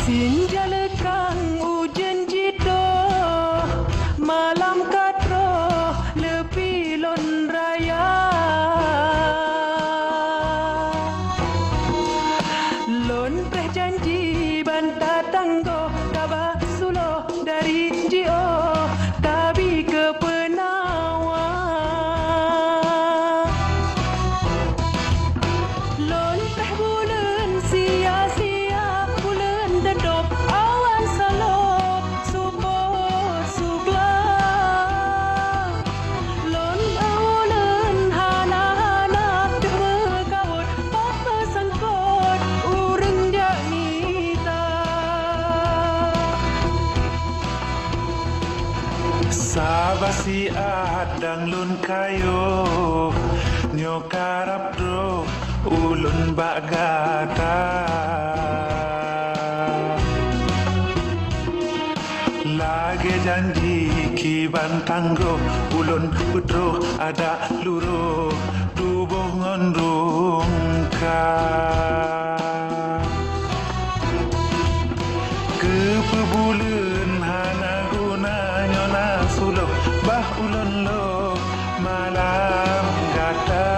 Senja lekang hujan jito, malam katro lepi lon raya. Lon teh janji banta tanggo tabah sulo dari jio tabi ke penawa. Lon teh bulan sia-sia bulan dedop awan salop subur sugla. Lon awalan hana-hana teh megawut papa sangkot urang janita. Sabasi adang lun kayo nyo karap do ulun bagata. Lage janji ki bantanggo ulun putro ada luro dubongon rungka. Kepebulan hana guna nyona sulok bah ulun lo malam gata.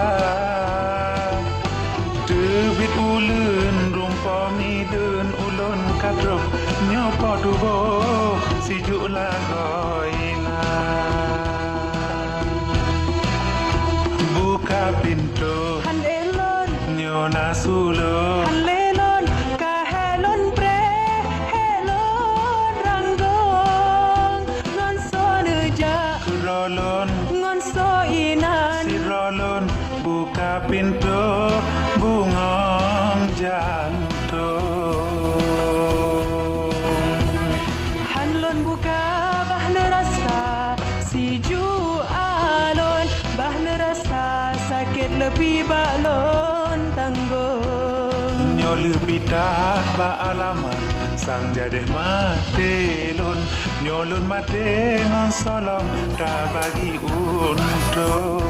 Debit ulun rumpami den ulun kadrok nyopo dubo sijuk lagoina. Buka pintu Han elon, nyona sulok han lelon, kahelon pre, helon ranggong. Ngon so neja, rolon ngon so inan. si rolon buka pintu bungong jantung. Hanlon buka bah nerasa si ju alon bah nerasa sakit lebih balon tanggung. Nyo lebih dah ba alamat sang jadeh mate lun nyo lun mate ngon solong dah bagi untung.